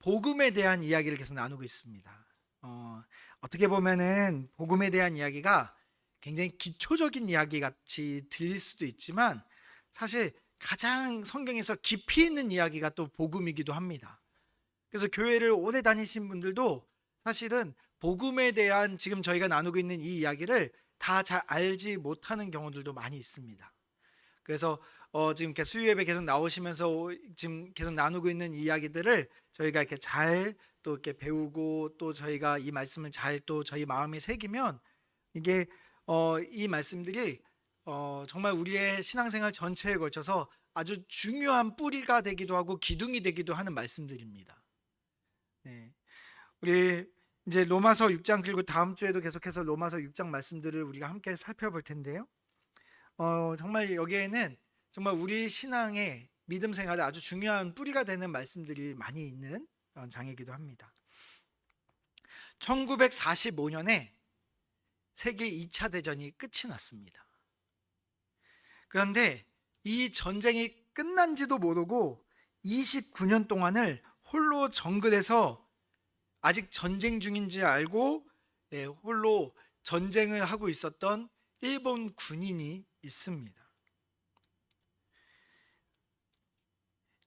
복음에 대한 이야기를 계속 나누고 있습니다. 어떻게 보면은 복음에 대한 이야기가 굉장히 기초적인 이야기 같이 들릴 수도 있지만 사실 가장 성경에서 깊이 있는 이야기가 또 복음이기도 합니다. 그래서 교회를 오래 다니신 분들도 사실은 복음에 대한 지금 저희가 나누고 있는 이 이야기를 다 잘 알지 못하는 경우들도 많이 있습니다. 그래서 지금 이렇게 수요 예배 계속 나오시면서 지금 계속 나누고 있는 이야기들을 저희가 이렇게 잘 또 이렇게 배우고 또 저희가 이 말씀을 잘 또 저희 마음에 새기면 이게 이 말씀들이 정말 우리의 신앙생활 전체에 걸쳐서 아주 중요한 뿌리가 되기도 하고 기둥이 되기도 하는 말씀들입니다. 네. 우리 이제 로마서 6장 그리고 다음 주에도 계속해서 로마서 6장 말씀들을 우리가 함께 살펴볼 텐데요. 정말 여기에는 정말 우리 신앙의 믿음 생활에 아주 중요한 뿌리가 되는 말씀들이 많이 있는 장이기도 합니다. 1945년에 세계 2차 대전이 끝이 났습니다. 그런데 이 전쟁이 끝난지도 모르고 29년 동안을 홀로 정글에서 아직 전쟁 중인지 알고 홀로 전쟁을 하고 있었던 일본 군인이 있습니다.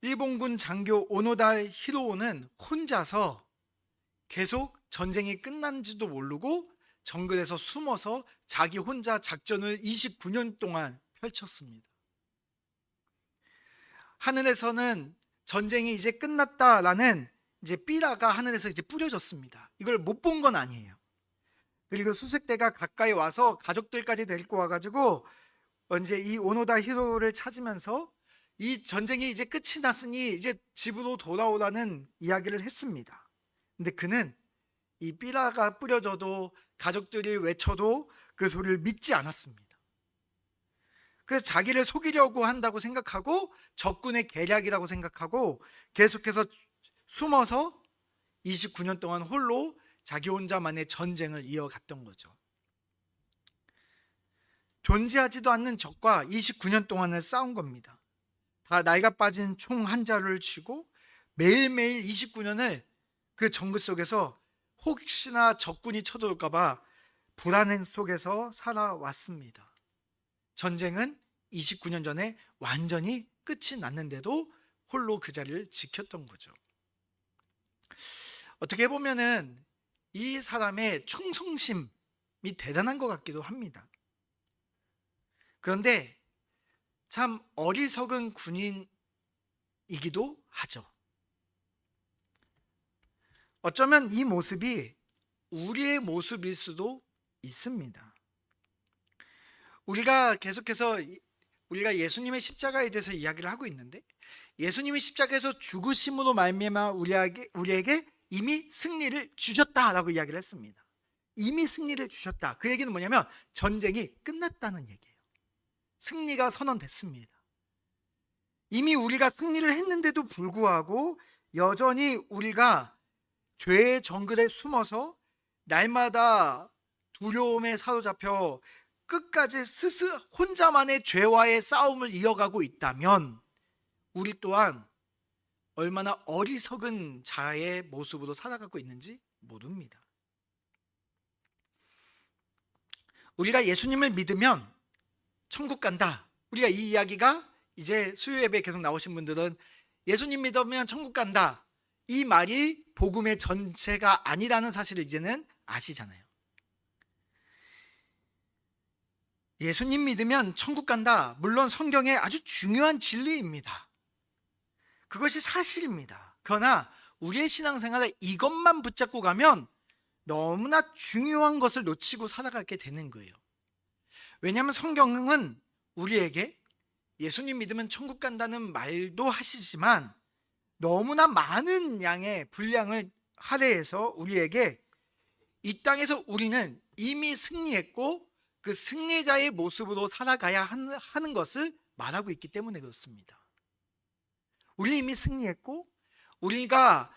일본군 장교 오노다 히로오는 혼자서 계속 전쟁이 끝난지도 모르고 정글에서 숨어서 자기 혼자 작전을 29년 동안 펼쳤습니다. 하늘에서는 전쟁이 이제 끝났다라는 이제 삐라가 하늘에서 이제 뿌려졌습니다. 이걸 못 본 건 아니에요. 그리고 수색대가 가까이 와서 가족들까지 데리고 와가지고 이제 이 오노다 히로를 찾으면서 이 전쟁이 이제 끝이 났으니 이제 집으로 돌아오라는 이야기를 했습니다. 근데 그는 이 삐라가 뿌려져도 가족들이 외쳐도 그 소리를 믿지 않았습니다. 그래서 자기를 속이려고 한다고 생각하고 적군의 계략이라고 생각하고 계속해서 숨어서 29년 동안 홀로 자기 혼자만의 전쟁을 이어갔던 거죠. 존재하지도 않는 적과 29년 동안을 싸운 겁니다. 다 나이가 빠진 총 한 자루를 쥐고 매일매일 29년을 그 정글 속에서 혹시나 적군이 쳐들어올까봐 불안 속에서 살아왔습니다. 전쟁은 29년 전에 완전히 끝이 났는데도 홀로 그 자리를 지켰던 거죠. 어떻게 보면은 이 사람의 충성심이 대단한 것 같기도 합니다. 그런데 참 어리석은 군인이기도 하죠. 어쩌면 이 모습이 우리의 모습일 수도 있습니다. 우리가 계속해서 우리가 예수님의 십자가에 대해서 이야기를 하고 있는데 예수님이 십자가에서 죽으심으로 말미암아 우리에게 이미 승리를 주셨다라고 이야기를 했습니다. 이미 승리를 주셨다. 그 얘기는 뭐냐면 전쟁이 끝났다는 얘기예요. 승리가 선언됐습니다. 이미 우리가 승리를 했는데도 불구하고 여전히 우리가 죄의 정글에 숨어서 날마다 두려움에 사로잡혀 끝까지 혼자만의 죄와의 싸움을 이어가고 있다면 우리 또한 얼마나 어리석은 자의 모습으로 살아가고 있는지 모릅니다. 우리가 예수님을 믿으면 천국 간다. 우리가 이 이야기가 이제 수요 예배에 계속 나오신 분들은 예수님 믿으면 천국 간다. 이 말이 복음의 전체가 아니라는 사실을 이제는 아시잖아요. 예수님 믿으면 천국 간다. 물론 성경의 아주 중요한 진리입니다. 그것이 사실입니다. 그러나 우리의 신앙생활에 이것만 붙잡고 가면 너무나 중요한 것을 놓치고 살아가게 되는 거예요. 왜냐하면 성경은 우리에게 예수님 믿으면 천국 간다는 말도 하시지만 너무나 많은 양의 분량을 할애해서 우리에게 이 땅에서 우리는 이미 승리했고 그 승리자의 모습으로 살아가야 하는 것을 말하고 있기 때문에 그렇습니다. 우리 이미 승리했고 우리가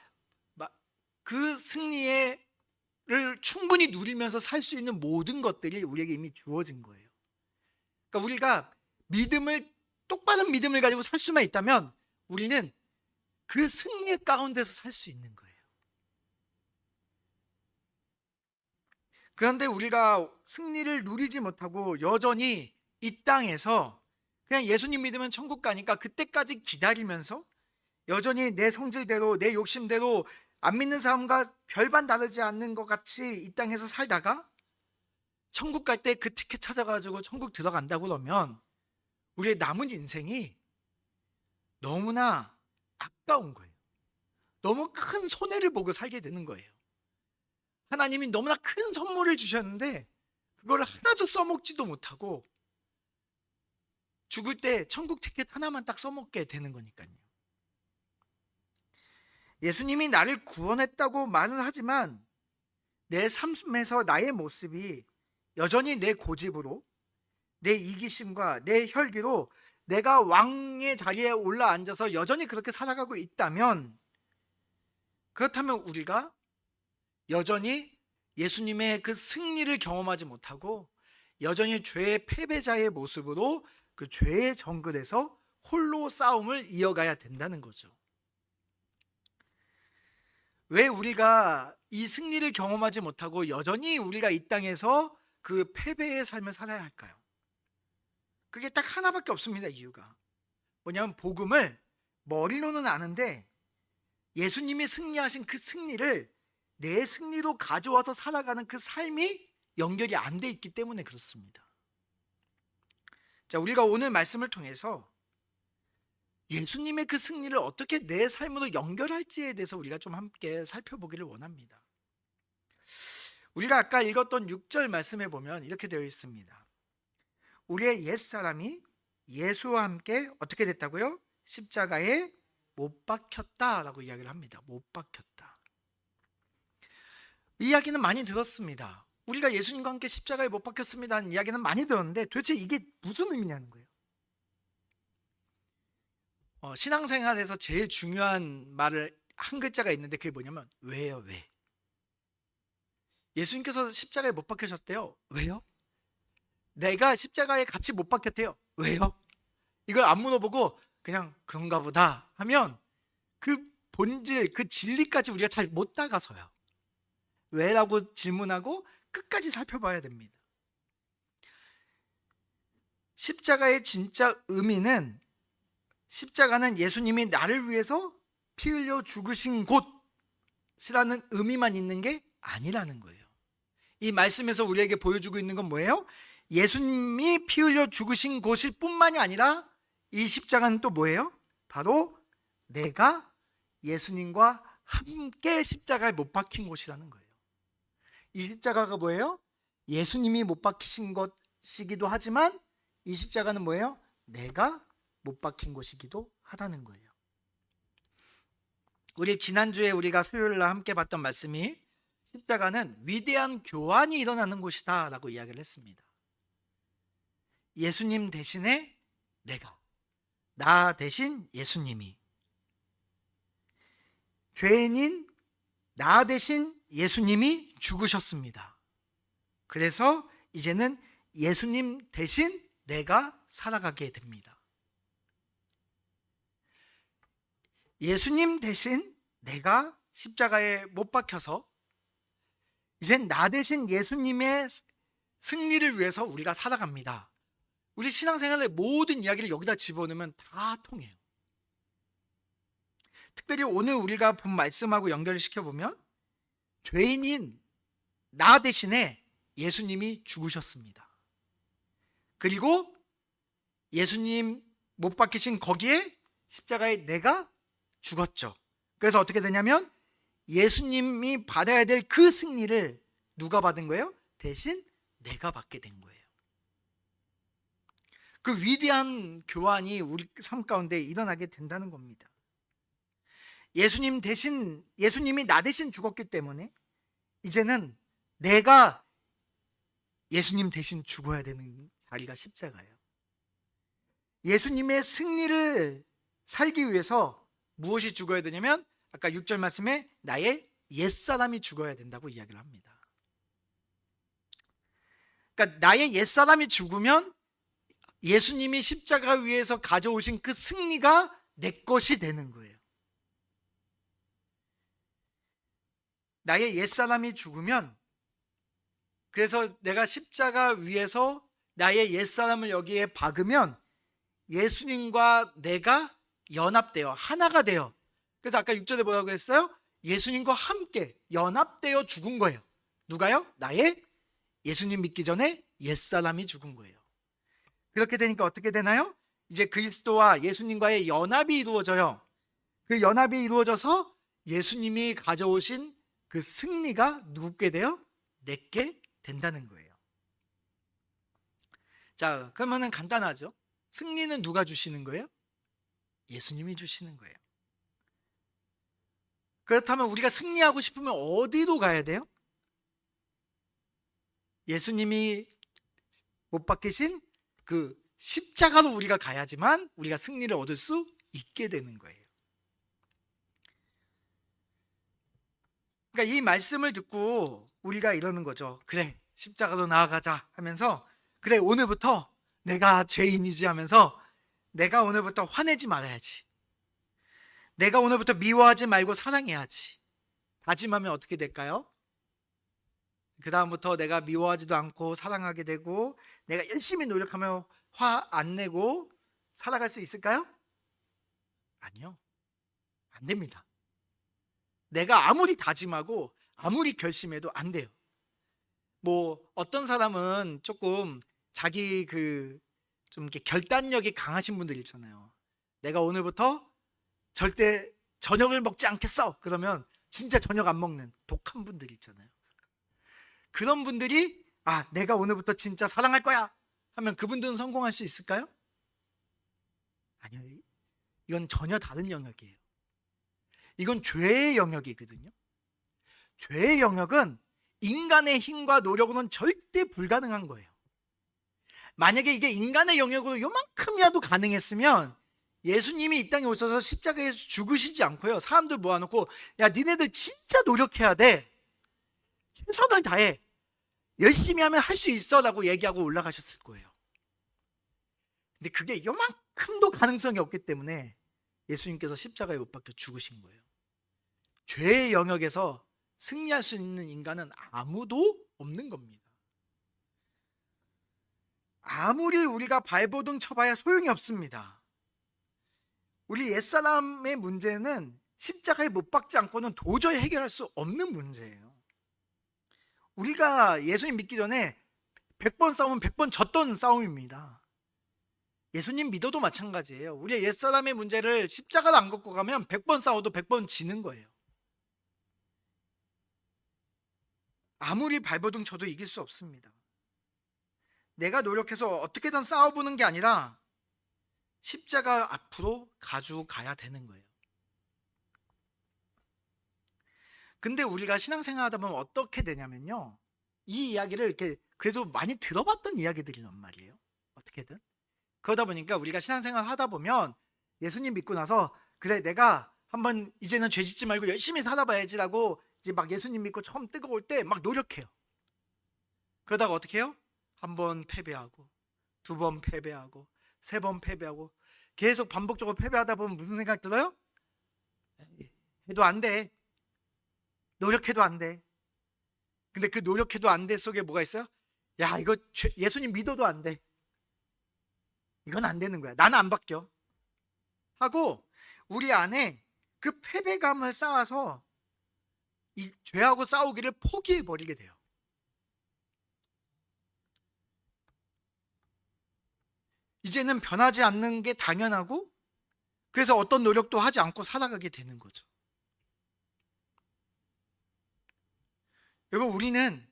그 승리를 충분히 누리면서 살 수 있는 모든 것들이 우리에게 이미 주어진 거예요. 그러니까 우리가 똑바른 믿음을 가지고 살 수만 있다면 우리는 그 승리 가운데서 살 수 있는 거예요. 그런데 우리가 승리를 누리지 못하고 여전히 이 땅에서 그냥 예수님 믿으면 천국 가니까 그때까지 기다리면서 여전히 내 성질대로 내 욕심대로 안 믿는 사람과 별반 다르지 않는 것 같이 이 땅에서 살다가 천국 갈 때 그 티켓 찾아가지고 천국 들어간다고 그러면 우리의 남은 인생이 너무나 아까운 거예요. 너무 큰 손해를 보고 살게 되는 거예요. 하나님이 너무나 큰 선물을 주셨는데 그걸 하나도 써먹지도 못하고 죽을 때 천국 티켓 하나만 딱 써먹게 되는 거니까요. 예수님이 나를 구원했다고 말은 하지만 내 삶에서 나의 모습이 여전히 내 고집으로, 내 이기심과 내 혈기로 내가 왕의 자리에 올라앉아서 여전히 그렇게 살아가고 있다면, 그렇다면 우리가 여전히 예수님의 그 승리를 경험하지 못하고 여전히 죄의 패배자의 모습으로 그 죄의 정글에서 홀로 싸움을 이어가야 된다는 거죠. 왜 우리가 이 승리를 경험하지 못하고 여전히 우리가 이 땅에서 그 패배의 삶을 살아야 할까요? 그게 딱 하나밖에 없습니다. 이유가 뭐냐면 복음을 머리로는 아는데 예수님이 승리하신 그 승리를 내 승리로 가져와서 살아가는 그 삶이 연결이 안 돼 있기 때문에 그렇습니다. 자, 우리가 오늘 말씀을 통해서 예수님의 그 승리를 어떻게 내 삶으로 연결할지에 대해서 우리가 좀 함께 살펴보기를 원합니다. 우리가 아까 읽었던 6절 말씀에 보면 이렇게 되어 있습니다. 우리의 옛사람이 예수와 함께 어떻게 됐다고요? 십자가에 못 박혔다라고 이야기를 합니다. 못 박혔다. 이 이야기는 많이 들었습니다. 우리가 예수님과 함께 십자가에 못 박혔습니다는 이야기는 많이 들었는데 도대체 이게 무슨 의미냐는 거예요. 신앙생활에서 제일 중요한 말을 한 글자가 있는데 그게 뭐냐면 왜요? 왜? 예수님께서 십자가에 못 박히셨대요. 왜요? 내가 십자가에 같이 못 박혔대요. 왜요? 이걸 안 물어보고 그냥 그런가 보다 하면 그 본질, 그 진리까지 우리가 잘 못 다가서요. 왜라고 질문하고 끝까지 살펴봐야 됩니다. 십자가의 진짜 의미는, 십자가는 예수님이 나를 위해서 피 흘려 죽으신 곳이라는 의미만 있는 게 아니라는 거예요. 이 말씀에서 우리에게 보여주고 있는 건 뭐예요? 예수님이 피 흘려 죽으신 곳일 뿐만이 아니라 이 십자가는 또 뭐예요? 바로 내가 예수님과 함께 십자가에 못 박힌 곳이라는 거예요. 이 십자가가 뭐예요? 예수님이 못 박히신 것이기도 하지만 이 십자가는 뭐예요? 내가 못 박힌 곳이기도 하다는 거예요. 우리 지난주에 우리가 수요일 날 함께 봤던 말씀이 십자가는 위대한 교환이 일어나는 곳이다 라고 이야기를 했습니다. 예수님 대신에 내가, 나 대신 예수님이, 죄인인 나 대신 예수님이 죽으셨습니다. 그래서 이제는 예수님 대신 내가 살아가게 됩니다. 예수님 대신 내가 십자가에 못 박혀서 이젠 나 대신 예수님의 승리를 위해서 우리가 살아갑니다. 우리 신앙생활의 모든 이야기를 여기다 집어넣으면 다 통해요. 특별히 오늘 우리가 본 말씀하고 연결을 시켜보면 죄인인 나 대신에 예수님이 죽으셨습니다. 그리고 예수님 못 박히신 거기에 십자가에 내가 죽었죠. 그래서 어떻게 되냐면 예수님이 받아야 될 그 승리를 누가 받은 거예요? 대신 내가 받게 된 거예요. 그 위대한 교환이 우리 삶 가운데 일어나게 된다는 겁니다. 예수님이 나 대신 죽었기 때문에 이제는 내가 예수님 대신 죽어야 되는 자리가 십자가예요. 예수님의 승리를 살기 위해서 무엇이 죽어야 되냐면 아까 6절 말씀에 나의 옛사람이 죽어야 된다고 이야기를 합니다. 그러니까 나의 옛사람이 죽으면 예수님이 십자가 위에서 가져오신 그 승리가 내 것이 되는 거예요. 나의 옛사람이 죽으면 그래서 내가 십자가 위에서 나의 옛사람을 여기에 박으면 예수님과 내가 연합되어 하나가 되어, 그래서 아까 6절에 뭐라고 했어요? 예수님과 함께 연합되어 죽은 거예요. 누가요? 나의 예수님 믿기 전에 옛사람이 죽은 거예요. 그렇게 되니까 어떻게 되나요? 이제 그리스도와 예수님과의 연합이 이루어져요. 그 연합이 이루어져서 예수님이 가져오신 그 승리가 누구께 돼요? 내게 된다는 거예요. 자, 그러면은 간단하죠? 승리는 누가 주시는 거예요? 예수님이 주시는 거예요. 그렇다면 우리가 승리하고 싶으면 어디로 가야 돼요? 예수님이 못 박히신 그 십자가로 우리가 가야지만 우리가 승리를 얻을 수 있게 되는 거예요. 그러니까 이 말씀을 듣고 우리가 이러는 거죠. 그래, 십자가로 나아가자 하면서, 그래, 오늘부터 내가 죄인이지 하면서 내가 오늘부터 화내지 말아야지. 내가 오늘부터 미워하지 말고 사랑해야지. 다짐하면 어떻게 될까요? 그 다음부터 내가 미워하지도 않고 사랑하게 되고 내가 열심히 노력하며 화 안 내고 살아갈 수 있을까요? 아니요, 안 됩니다. 내가 아무리 다짐하고 아무리 결심해도 안 돼요. 뭐 어떤 사람은 조금 자기 좀 이렇게 결단력이 강하신 분들 있잖아요. 내가 오늘부터 절대 저녁을 먹지 않겠어. 그러면 진짜 저녁 안 먹는 독한 분들 있잖아요. 그런 분들이 내가 오늘부터 진짜 사랑할 거야 하면 그분들은 성공할 수 있을까요? 아니요. 이건 전혀 다른 영역이에요. 이건 죄의 영역이거든요. 죄의 영역은 인간의 힘과 노력으로는 절대 불가능한 거예요. 만약에 이게 인간의 영역으로 요만큼이라도 가능했으면 예수님이 이 땅에 오셔서 십자가에서 죽으시지 않고요, 사람들 모아놓고 야, 니네들 진짜 노력해야 돼, 최선을 다해, 열심히 하면 할 수 있어 라고 얘기하고 올라가셨을 거예요. 근데 그게 요만큼도 가능성이 없기 때문에 예수님께서 십자가에 못 박혀 죽으신 거예요. 죄의 영역에서 승리할 수 있는 인간은 아무도 없는 겁니다. 아무리 우리가 발버둥 쳐봐야 소용이 없습니다. 우리 옛사람의 문제는 십자가에 못 박지 않고는 도저히 해결할 수 없는 문제예요. 우리가 예수님 믿기 전에 100번 싸우면 100번 졌던 싸움입니다. 예수님 믿어도 마찬가지예요. 우리의 옛사람의 문제를 십자가를 안 걷고 가면 100번 싸워도 100번 지는 거예요. 아무리 발버둥 쳐도 이길 수 없습니다. 내가 노력해서 어떻게든 싸워보는 게 아니라 십자가 앞으로 가져가야 되는 거예요. 근데 우리가 신앙생활 하다 보면 어떻게 되냐면요, 이 이야기를 이렇게 그래도 많이 들어봤던 이야기들이란 말이에요. 어떻게든. 그러다 보니까 우리가 신앙생활 하다 보면 예수님 믿고 나서 그래, 내가 한번 이제는 죄 짓지 말고 열심히 살아봐야지라고 이제 막 예수님 믿고 처음 뜨거울 때 막 노력해요. 그러다가 어떻게 해요? 한 번 패배하고, 두 번 패배하고, 세 번 패배하고, 계속 반복적으로 패배하다 보면 무슨 생각 들어요? 해도 안 돼. 노력해도 안 돼. 근데 그 노력해도 안 돼 속에 뭐가 있어요? 야, 이거 예수님 믿어도 안 돼. 이건 안 되는 거야. 나는 안 바뀌어. 하고 우리 안에 그 패배감을 쌓아서 이 죄하고 싸우기를 포기해버리게 돼요. 이제는 변하지 않는 게 당연하고, 그래서 어떤 노력도 하지 않고 살아가게 되는 거죠. 여러분, 우리는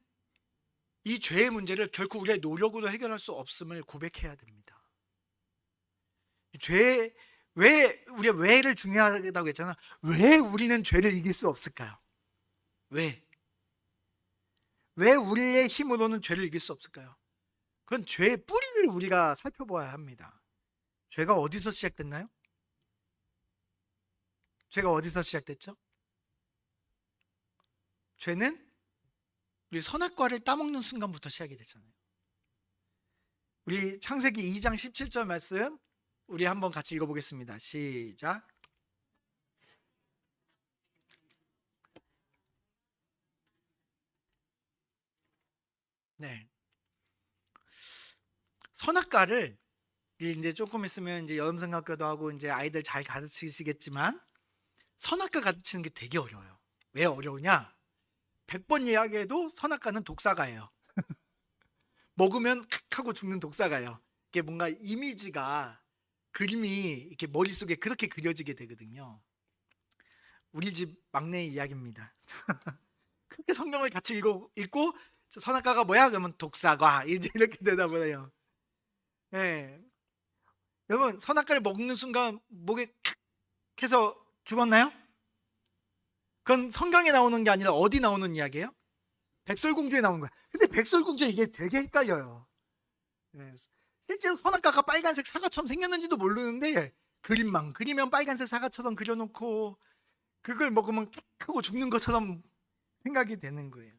이 죄의 문제를 결코 우리의 노력으로 해결할 수 없음을 고백해야 됩니다. 우리가 왜를 중요하다고 했잖아. 왜 우리는 죄를 이길 수 없을까요? 왜 우리의 힘으로는 죄를 이길 수 없을까요? 그건 죄의 뿌리를 우리가 살펴봐야 합니다. 죄가 어디서 시작됐나요? 죄가 어디서 시작됐죠? 죄는 우리 선악과를 따먹는 순간부터 시작이 됐잖아요. 우리 창세기 2장 17절 말씀 우리 한번 같이 읽어보겠습니다. 시작. 네. 선악과를 이제 조금 있으면 이제 여름성경학교도 하고 이제 아이들 잘 가르치시겠지만 선악과 가르치는 게 되게 어려워요. 왜 어려우냐? 100번 이야기해도 선악과는 독사가예요. 먹으면 칵 하고 죽는 독사가예요. 이게 뭔가 이미지가 그림이 이렇게 머릿속에 그렇게 그려지게 되거든요. 우리 집 막내 이야기입니다. 그렇게 성경을 같이 읽고 선악과가 뭐야? 그러면 독사과 이제 이렇게 대답을 해요. 네. 여러분 선악과를 먹는 순간 목에 칵 해서 죽었나요? 그건 성경에 나오는 게 아니라 어디 나오는 이야기예요? 백설공주에 나오는 거야. 근데 백설공주 이게 되게 헷갈려요. 네. 실제로 선악과가 빨간색 사과처럼 생겼는지도 모르는데 그림만 그리면 빨간색 사과처럼 그려놓고 그걸 먹으면 칵 하고 죽는 것처럼 생각이 되는 거예요.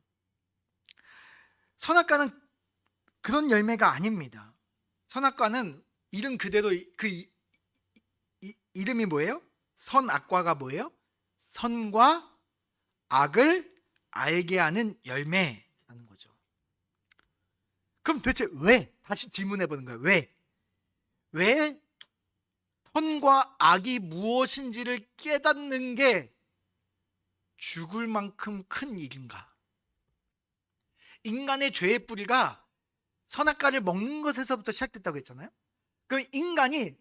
선악과는 그런 열매가 아닙니다. 선악과는 이름 그대로 이름이 뭐예요? 선악과가 뭐예요? 선과 악을 알게 하는 열매라는 거죠. 그럼 도대체 왜? 다시 질문해 보는 거예요. 왜 선과 악이 무엇인지를 깨닫는 게 죽을 만큼 큰 일인가? 인간의 죄의 뿌리가 선악과를 먹는 것에서부터 시작됐다고 했잖아요. 그럼 인간이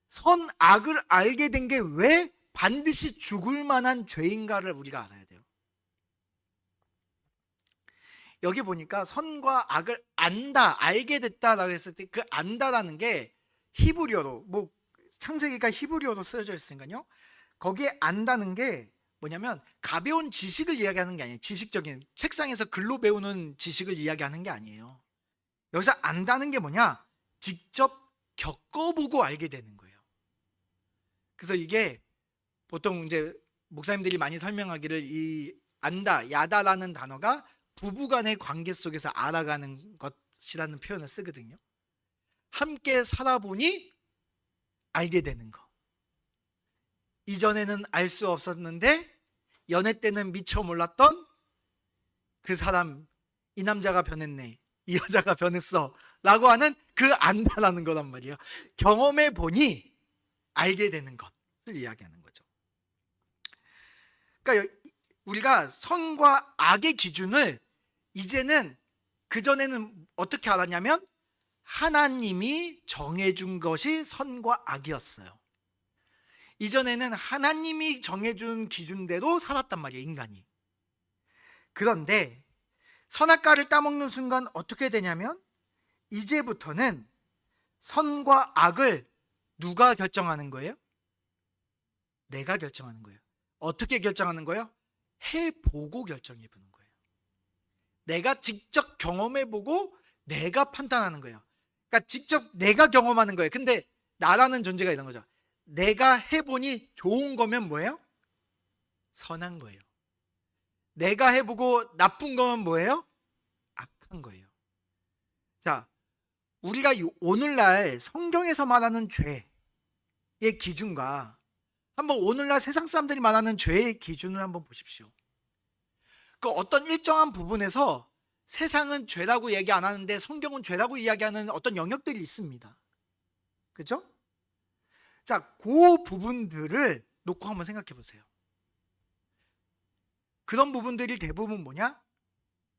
선악을 알게 된 게 왜 반드시 죽을 만한 죄인가를 우리가 알아야 돼요. 여기 보니까 선과 악을 안다, 알게 됐다라고 했을 때 그 안다라는 게 히브리어로, 뭐 창세기가 히브리어로 쓰여져 있으니까요. 거기에 안다는 게 뭐냐면 가벼운 지식을 이야기하는 게 아니에요. 지식적인 책상에서 글로 배우는 지식을 이야기하는 게 아니에요. 여기서 안다는 게 뭐냐? 직접 겪어보고 알게 되는 거예요. 그래서 이게 보통 이제 목사님들이 많이 설명하기를 이 안다, 야다라는 단어가 부부간의 관계 속에서 알아가는 것이라는 표현을 쓰거든요. 함께 살아보니 알게 되는 거. 이전에는 알 수 없었는데 연애 때는 미처 몰랐던 그 사람, 이 남자가 변했네, 이 여자가 변했어 라고 하는 그 안다라는 거란 말이에요. 경험해 보니 알게 되는 것을 이야기하는 거죠. 그러니까 우리가 선과 악의 기준을 이제는, 그전에는 어떻게 알았냐면 하나님이 정해준 것이 선과 악이었어요. 이전에는 하나님이 정해준 기준대로 살았단 말이에요, 인간이. 그런데 선악과를 따먹는 순간 어떻게 되냐면 이제부터는 선과 악을 누가 결정하는 거예요? 내가 결정하는 거예요. 어떻게 결정하는 거예요? 해보고 결정해보는 거예요. 내가 직접 경험해보고 내가 판단하는 거예요. 그러니까 직접 내가 경험하는 거예요. 근데 나라는 존재가 있는 거죠. 내가 해보니 좋은 거면 뭐예요? 선한 거예요. 내가 해보고 나쁜 거면 뭐예요? 악한 거예요. 자, 우리가 오늘날 성경에서 말하는 죄의 기준과 한번 오늘날 세상 사람들이 말하는 죄의 기준을 한번 보십시오. 그 어떤 일정한 부분에서 세상은 죄라고 얘기 안 하는데 성경은 죄라고 이야기하는 어떤 영역들이 있습니다. 그죠? 자, 그 부분들을 놓고 한번 생각해 보세요. 그런 부분들이 대부분 뭐냐?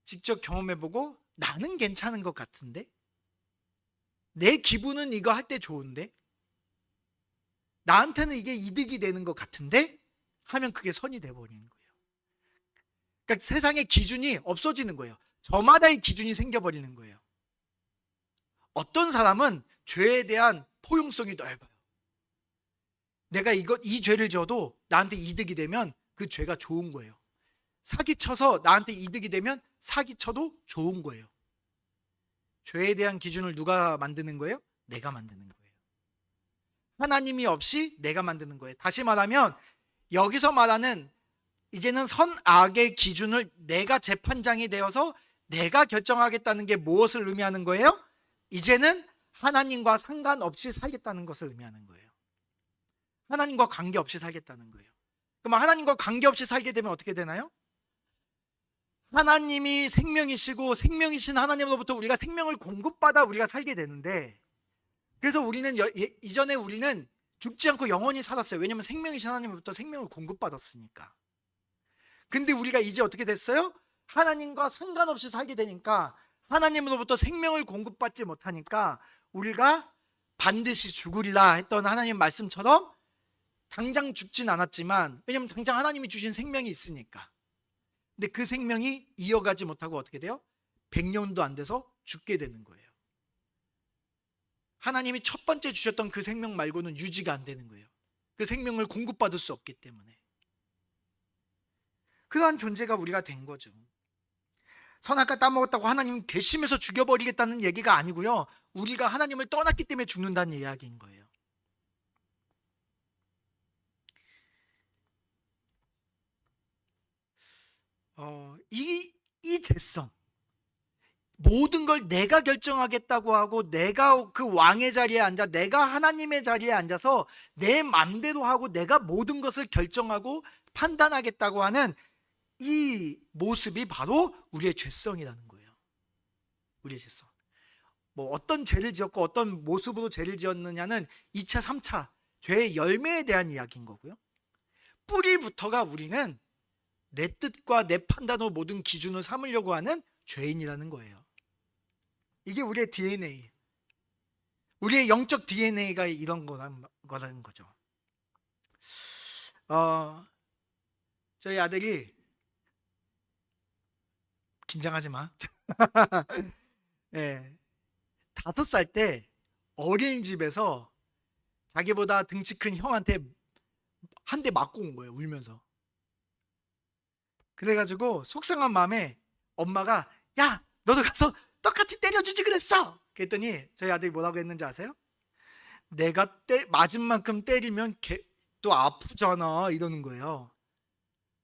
직접 경험해보고 나는 괜찮은 것 같은데? 내 기분은 이거 할 때 좋은데? 나한테는 이게 이득이 되는 것 같은데? 하면 그게 선이 돼버리는 거예요. 그러니까 세상의 기준이 없어지는 거예요. 저마다의 기준이 생겨버리는 거예요. 어떤 사람은 죄에 대한 포용성이 넓어요. 내가 이 죄를 져도 나한테 이득이 되면 그 죄가 좋은 거예요. 사기쳐서 나한테 이득이 되면 사기쳐도 좋은 거예요. 죄에 대한 기준을 누가 만드는 거예요? 내가 만드는 거예요. 하나님이 없이 내가 만드는 거예요. 다시 말하면 여기서 말하는 이제는 선악의 기준을 내가 재판장이 되어서 내가 결정하겠다는 게 무엇을 의미하는 거예요? 이제는 하나님과 상관없이 살겠다는 것을 의미하는 거예요. 하나님과 관계없이 살겠다는 거예요. 그럼 하나님과 관계없이 살게 되면 어떻게 되나요? 하나님이 생명이시고 생명이신 하나님으로부터 우리가 생명을 공급받아 우리가 살게 되는데, 그래서 우리는 이전에 우리는 죽지 않고 영원히 살았어요. 왜냐하면 생명이신 하나님으로부터 생명을 공급받았으니까. 근데 우리가 이제 어떻게 됐어요? 하나님과 상관없이 살게 되니까, 하나님으로부터 생명을 공급받지 못하니까 우리가 반드시 죽으리라 했던 하나님 말씀처럼 당장 죽진 않았지만, 왜냐하면 당장 하나님이 주신 생명이 있으니까. 근데 그 생명이 이어가지 못하고 어떻게 돼요? 100년도 안 돼서 죽게 되는 거예요. 하나님이 첫 번째 주셨던 그 생명 말고는 유지가 안 되는 거예요. 그 생명을 공급받을 수 없기 때문에. 그러한 존재가 우리가 된 거죠. 선악과 따먹었다고 하나님 괘씸해서 죽여버리겠다는 얘기가 아니고요, 우리가 하나님을 떠났기 때문에 죽는다는 이야기인 거예요. 이 죄성, 모든 걸 내가 결정하겠다고 하고, 내가 그 왕의 자리에 앉아, 내가 하나님의 자리에 앉아서 내 맘대로 하고 내가 모든 것을 결정하고 판단하겠다고 하는 이 모습이 바로 우리의 죄성이라는 거예요. 우리의 죄성. 뭐 어떤 죄를 지었고 어떤 모습으로 죄를 지었느냐는 2차, 3차 죄의 열매에 대한 이야기인 거고요, 뿌리부터가 우리는 내 뜻과 내 판단으로 모든 기준을 삼으려고 하는 죄인이라는 거예요. 이게 우리의 DNA, 우리의 영적 DNA가 이런 거라는 거죠. 저희 아들이, 긴장하지 마. 네, 5살 때 어린이집에서 자기보다 등치 큰 형한테 한 대 맞고 온 거예요, 울면서. 그래가지고 속상한 마음에 엄마가, 야, 너도 가서 똑같이 때려주지 그랬어. 그랬더니 저희 아들이 뭐라고 했는지 아세요? 내가 맞은 만큼 때리면 또 아프잖아, 이러는 거예요.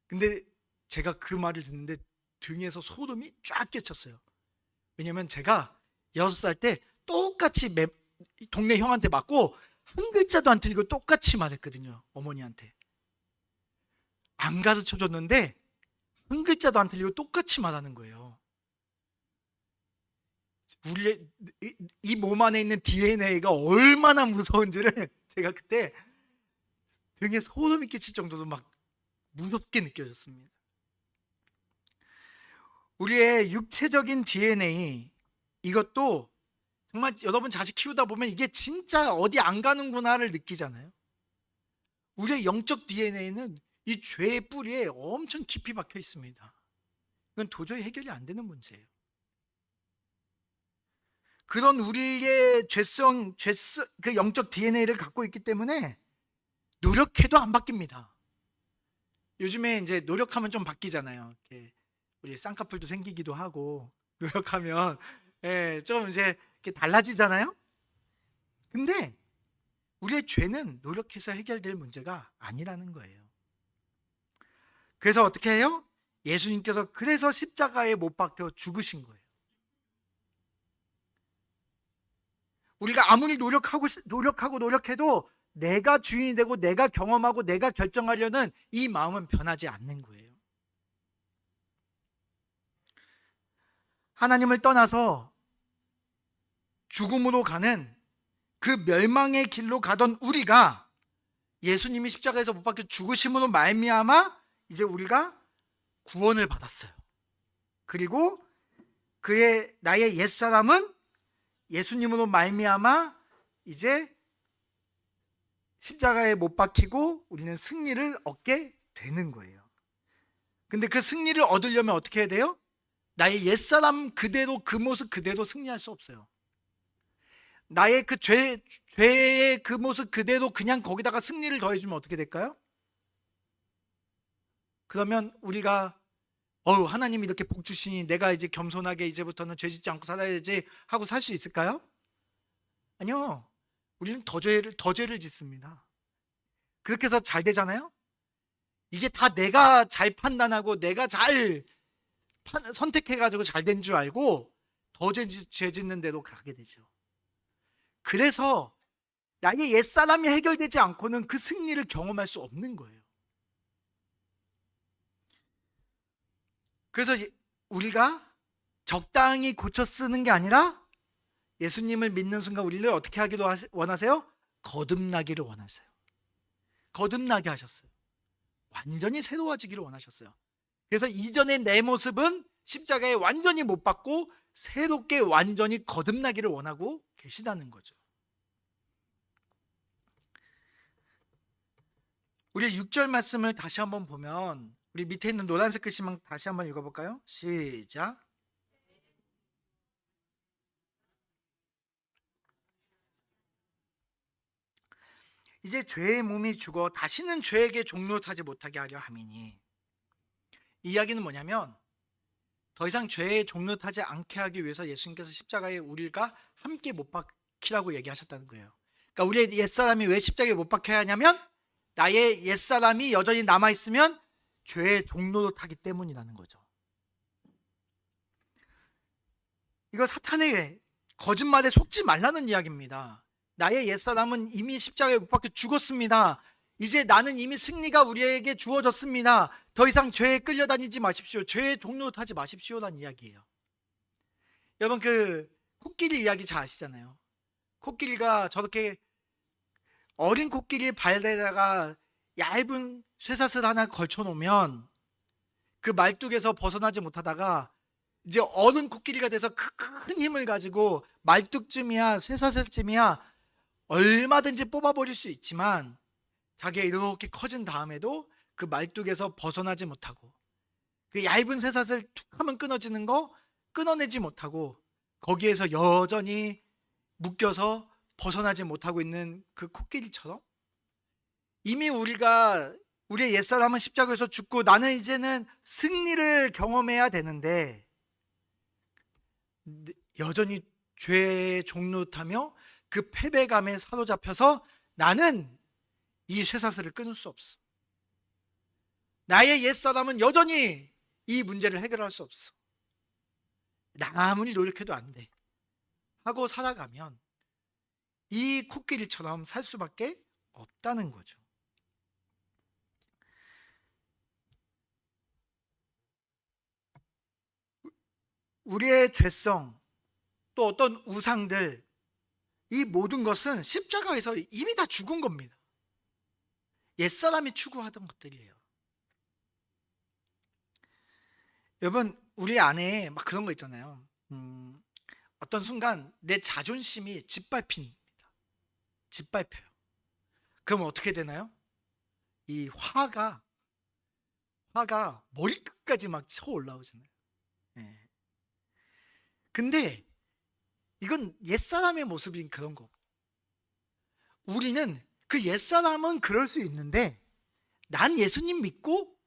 근데 제가 그 말을 듣는데 등에서 소름이 쫙 끼쳤어요. 왜냐면 제가 6살 때 똑같이 동네 형한테 맞고 한 글자도 안 틀리고 똑같이 말했거든요, 어머니한테. 안 가르쳐 줬는데 한 글자도 안 틀리고 똑같이 말하는 거예요. 우리의 이 몸 안에 있는 DNA가 얼마나 무서운지를 제가 그때 등에 소름이 끼칠 정도로 막 무섭게 느껴졌습니다. 우리의 육체적인 DNA, 이것도 정말 여러분 자식 키우다 보면 이게 진짜 어디 안 가는구나를 느끼잖아요. 우리의 영적 DNA는 이 죄의 뿌리에 엄청 깊이 박혀 있습니다. 이건 도저히 해결이 안 되는 문제예요. 그런 우리의 죄성, 그 영적 DNA를 갖고 있기 때문에 노력해도 안 바뀝니다. 요즘에 이제 노력하면 좀 바뀌잖아요. 이렇게 우리 쌍꺼풀도 생기기도 하고, 노력하면 좀 이제 이렇게 달라지잖아요. 근데 우리의 죄는 노력해서 해결될 문제가 아니라는 거예요. 그래서 어떻게 해요? 예수님께서 그래서 십자가에 못 박혀 죽으신 거예요. 우리가 아무리 노력해도 내가 주인이 되고 내가 경험하고 내가 결정하려는 이 마음은 변하지 않는 거예요. 하나님을 떠나서 죽음으로 가는 그 멸망의 길로 가던 우리가 예수님이 십자가에서 못 박혀 죽으심으로 말미암아 이제 우리가 구원을 받았어요. 그리고 나의 옛사람은 예수님으로 말미암아 이제 십자가에 못 박히고 우리는 승리를 얻게 되는 거예요. 근데 그 승리를 얻으려면 어떻게 해야 돼요? 나의 옛사람 그대로, 그 모습 그대로 승리할 수 없어요. 나의 그 죄의 그 모습 그대로 그냥 거기다가 승리를 더해주면 어떻게 될까요? 그러면 우리가 하나님이 이렇게 복 주시니 내가 이제 겸손하게 이제부터는 죄 짓지 않고 살아야지 하고 살 수 있을까요? 아니요. 우리는 더 죄를 짓습니다. 그렇게 해서 잘 되잖아요? 이게 다 내가 잘 판단하고 내가 잘 선택해가지고 잘 된 줄 알고 더 죄 짓는 대로 가게 되죠. 그래서 나의 옛사람이 해결되지 않고는 그 승리를 경험할 수 없는 거예요. 그래서 우리가 적당히 고쳐 쓰는 게 아니라 예수님을 믿는 순간 우리를 어떻게 하기를 원하세요? 거듭나기를 원하세요. 거듭나게 하셨어요. 완전히 새로워지기를 원하셨어요. 그래서 이전의 내 모습은 십자가에 완전히 못 박고 새롭게 완전히 거듭나기를 원하고 계시다는 거죠. 우리 6절 말씀을 다시 한번 보면, 우리 밑에 있는 노란색 글씨만 다시 한번 읽어볼까요? 시작. 이제 죄의 몸이 죽어 다시는 죄에게 종노하지 못하게 하려 함이니. 이 이야기는 뭐냐면 더 이상 죄에 종노하지 않게 하기 위해서 예수님께서 십자가에 우리가 함께 못 박히라고 얘기하셨다는 거예요. 그러니까 우리의 옛사람이 왜 십자가에 못 박혀야 하냐면 나의 옛사람이 여전히 남아있으면 죄의 종노릇하기 때문이라는 거죠. 이거 사탄의 거짓말에 속지 말라는 이야기입니다. 나의 옛사람은 이미 십자가에 못 박혀 죽었습니다. 이제 나는 이미 승리가 우리에게 주어졌습니다. 더 이상 죄에 끌려다니지 마십시오. 죄의 종노릇하지 마십시오라는 이야기예요. 여러분, 그 코끼리 이야기 잘 아시잖아요. 코끼리가 저렇게 어린 코끼리 발에다가 얇은 쇠사슬 하나 걸쳐 놓으면 그 말뚝에서 벗어나지 못하다가 이제 어른 코끼리가 돼서 큰 힘을 가지고 말뚝쯤이야 쇠사슬쯤이야 얼마든지 뽑아버릴 수 있지만 자기가 이렇게 커진 다음에도 그 말뚝에서 벗어나지 못하고 그 얇은 쇠사슬 툭 하면 끊어지는 거 끊어내지 못하고 거기에서 여전히 묶여서 벗어나지 못하고 있는 그 코끼리처럼 이미 우리의 옛사람은 십자가에서 죽고 나는 이제는 승리를 경험해야 되는데 여전히 죄에 종노릇하며 그 패배감에 사로잡혀서 나는 이 쇠사슬을 끊을 수 없어. 나의 옛사람은 여전히 이 문제를 해결할 수 없어. 나 아무리 노력해도 안 돼. 하고 살아가면 이 코끼리처럼 살 수밖에 없다는 거죠. 우리의 죄성, 또 어떤 우상들, 이 모든 것은 십자가에서 이미 다 죽은 겁니다. 옛사람이 추구하던 것들이에요. 여러분, 우리 안에 막 그런 거 있잖아요. 어떤 순간 내 자존심이 짓밟힙니다. 짓밟혀요. 그럼 어떻게 되나요? 이 화가 머리끝까지 막 쳐 올라오잖아요. 네. 근데 이건 옛사람의 모습인 그런 거. 우리는 그 옛사람은 그럴 수 있는데 난 예수님 믿고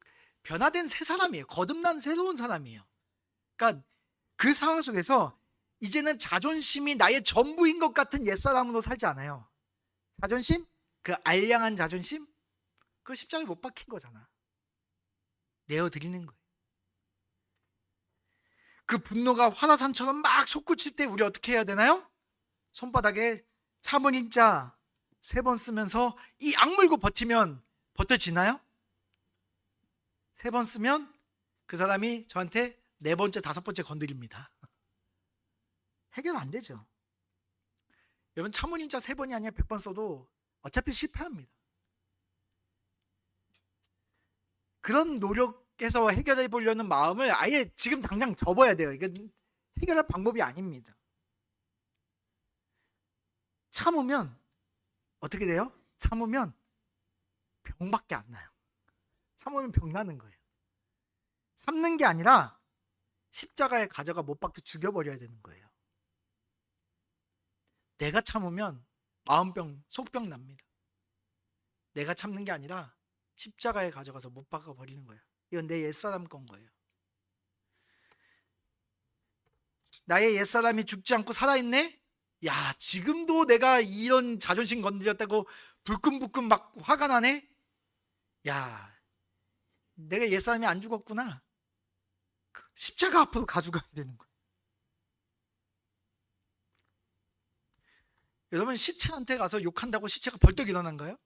변화된 새 사람이에요. 거듭난 새로운 사람이에요. 그러니까 그 상황 속에서 이제는 자존심이 나의 전부인 것 같은 옛사람으로 살지 않아요. 자존심? 그 알량한 자존심? 그거 십자가에 못 박힌 거잖아. 내어드리는 거예요. 그 분노가 화라산처럼 막 솟구칠 때 우리 어떻게 해야 되나요? 손바닥에 참은 인자 3번 쓰면서 이 악물고 버티면 버텨지나요? 3번 쓰면 그 사람이 저한테 4번째, 5번째 건드립니다. 해결 안 되죠. 여러분, 참은 인자 3번이 아니라 100번 써도 어차피 실패합니다. 그런 노력해서 해결해 보려는 마음을 아예 지금 당장 접어야 돼요. 이건 해결할 방법이 아닙니다. 참으면 어떻게 돼요? 참으면 병밖에 안 나요. 참으면 병 나는 거예요. 참는 게 아니라 십자가에 가져가 못 박혀 죽여버려야 되는 거예요. 내가 참으면 마음병, 속병 납니다. 내가 참는 게 아니라 십자가에 가져가서 못 박아 버리는 거예요. 이건 내 옛사람 건 거예요. 나의 옛사람이 죽지 않고 살아있네? 야, 지금도 내가 이런 자존심 건드렸다고 불끈불끈 막 화가 나네? 야, 내가 옛사람이 안 죽었구나. 십자가 앞으로 가져가야 되는 거예요. 여러분, 시체한테 가서 욕한다고 시체가 벌떡 일어난가요?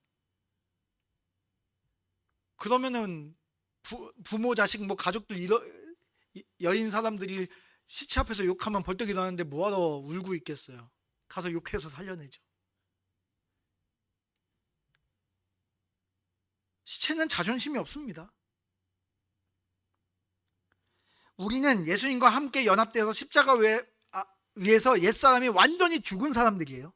그러면은 부모, 자식, 뭐 가족들 여인 사람들이 시체 앞에서 욕하면 벌떡 일어나는데 뭐하러 울고 있겠어요. 가서 욕해서 살려내죠. 시체는 자존심이 없습니다. 우리는 예수님과 함께 연합되어서 십자가 위에서 옛사람이 완전히 죽은 사람들이에요.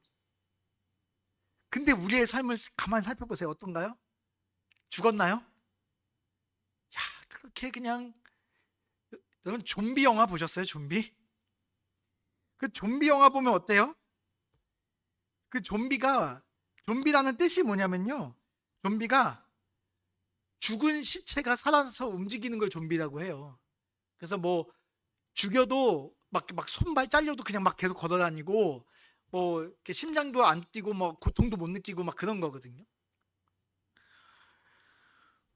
근데 우리의 삶을 가만히 살펴보세요. 어떤가요? 죽었나요? 야, 그렇게 그냥, 여러분 좀비 영화 보셨어요? 좀비? 그 좀비 영화 보면 어때요? 그 좀비라는 뜻이 뭐냐면요, 좀비가 죽은 시체가 살아서 움직이는 걸 좀비라고 해요. 그래서 뭐 죽여도 막 손발 잘려도 그냥 막 계속 걸어다니고, 뭐 이렇게 심장도 안 뛰고 뭐 고통도 못 느끼고 막 그런 거거든요.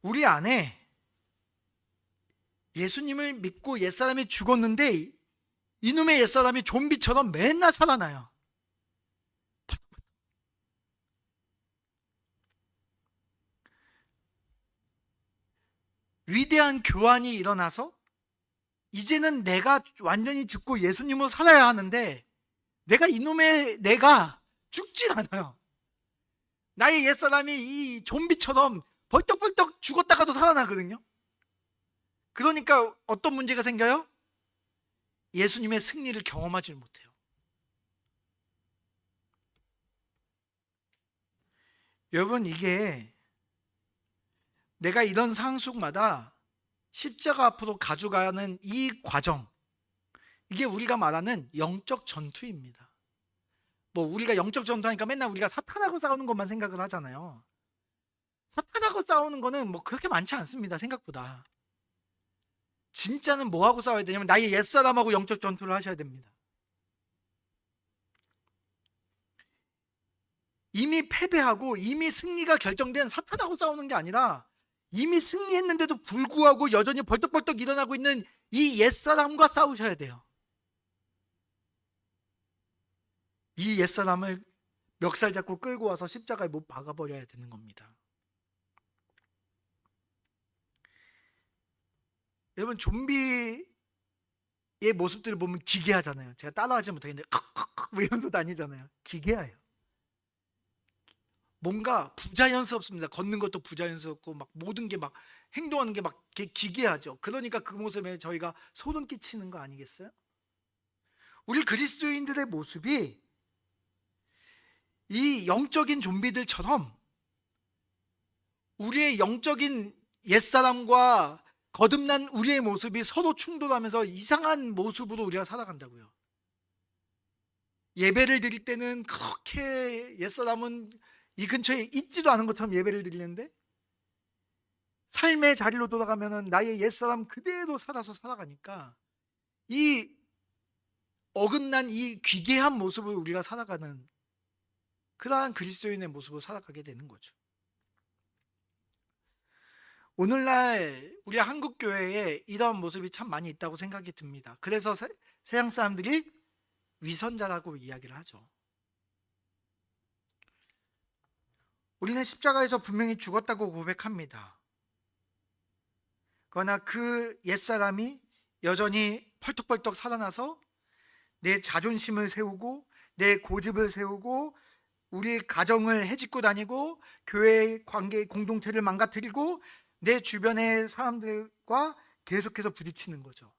우리 안에 예수님을 믿고 옛사람이 죽었는데 이놈의 옛사람이 좀비처럼 맨날 살아나요. 위대한 교환이 일어나서 이제는 내가 완전히 죽고 예수님으로 살아야 하는데 내가 죽질 않아요. 나의 옛사람이 이 좀비처럼 벌떡벌떡 죽었다가도 살아나거든요. 그러니까 어떤 문제가 생겨요? 예수님의 승리를 경험하지 못해요. 여러분, 이게 내가 이런 상황 속마다 십자가 앞으로 가져가는 이 과정, 이게 우리가 말하는 영적 전투입니다. 뭐 우리가 영적 전투하니까 맨날 우리가 사탄하고 싸우는 것만 생각을 하잖아요. 사탄하고 싸우는 거는 뭐 그렇게 많지 않습니다. 생각보다. 진짜는 뭐하고 싸워야 되냐면 나의 옛사람하고 영적 전투를 하셔야 됩니다. 이미 패배하고 이미 승리가 결정된 사탄하고 싸우는 게 아니라 이미 승리했는데도 불구하고 여전히 벌떡벌떡 일어나고 있는 이 옛사람과 싸우셔야 돼요. 이 옛사람을 멱살 잡고 끌고 와서 십자가에 못 박아버려야 되는 겁니다. 여러분, 좀비의 모습들을 보면 기괴하잖아요. 제가 따라하지 못하겠는데 뭐 이러면서 다니잖아요. 기괴해요. 뭔가 부자연스럽습니다. 걷는 것도 부자연스럽고 막 모든 게 막 행동하는 게 막 기괴하죠. 그러니까 그 모습에 저희가 소름 끼치는 거 아니겠어요? 우리 그리스도인들의 모습이 이 영적인 좀비들처럼 우리의 영적인 옛사람과 거듭난 우리의 모습이 서로 충돌하면서 이상한 모습으로 우리가 살아간다고요. 예배를 드릴 때는 그렇게 옛사람은 이 근처에 있지도 않은 것처럼 예배를 드리는데 삶의 자리로 돌아가면 나의 옛사람 그대로 살아서 살아가니까 이 어긋난 이 기괴한 모습을 우리가 살아가는 그러한 그리스도인의 모습으로 살아가게 되는 거죠. 오늘날 우리 한국 교회에 이런 모습이 참 많이 있다고 생각이 듭니다. 그래서 세상 사람들이 위선자라고 이야기를 하죠. 우리는 십자가에서 분명히 죽었다고 고백합니다. 그러나 그 옛사람이 여전히 펄떡펄떡 살아나서 내 자존심을 세우고 내 고집을 세우고 우리 가정을 해집고 다니고 교회의 관계 공동체를 망가뜨리고 내 주변의 사람들과 계속해서 부딪히는 거죠.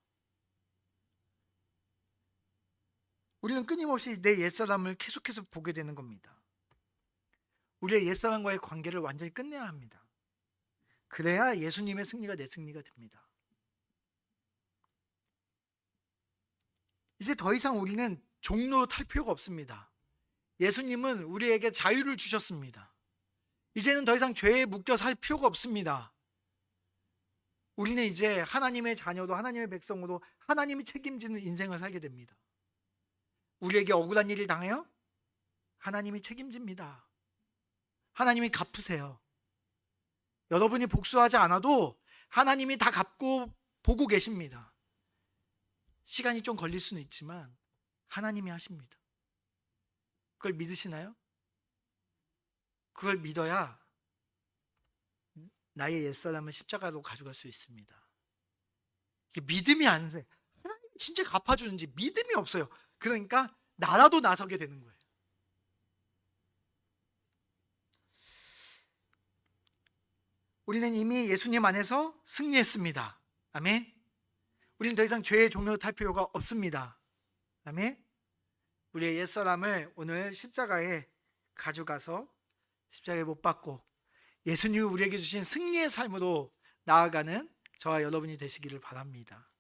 우리는 끊임없이 내 옛사람을 계속해서 보게 되는 겁니다. 우리의 옛사람과의 관계를 완전히 끝내야 합니다. 그래야 예수님의 승리가 내 승리가 됩니다. 이제 더 이상 우리는 종로 탈 필요가 없습니다. 예수님은 우리에게 자유를 주셨습니다. 이제는 더 이상 죄에 묶여 살 필요가 없습니다. 우리는 이제 하나님의 자녀도 하나님의 백성으로 하나님이 책임지는 인생을 살게 됩니다. 우리에게 억울한 일을 당해요? 하나님이 책임집니다. 하나님이 갚으세요. 여러분이 복수하지 않아도 하나님이 다 갚고 보고 계십니다. 시간이 좀 걸릴 수는 있지만 하나님이 하십니다. 그걸 믿으시나요? 그걸 믿어야 나의 옛사람을 십자가로 가져갈 수 있습니다. 믿음이 안 돼. 진짜 갚아주는지 믿음이 없어요. 그러니까 나라도 나서게 되는 거예요. 우리는 이미 예수님 안에서 승리했습니다. 아멘. 우리는 더 이상 죄의 종로를 탈 필요가 없습니다. 아멘. 우리의 옛사람을 오늘 십자가에 가져가서 십자가에 못 박고 예수님이 우리에게 주신 승리의 삶으로 나아가는 저와 여러분이 되시기를 바랍니다.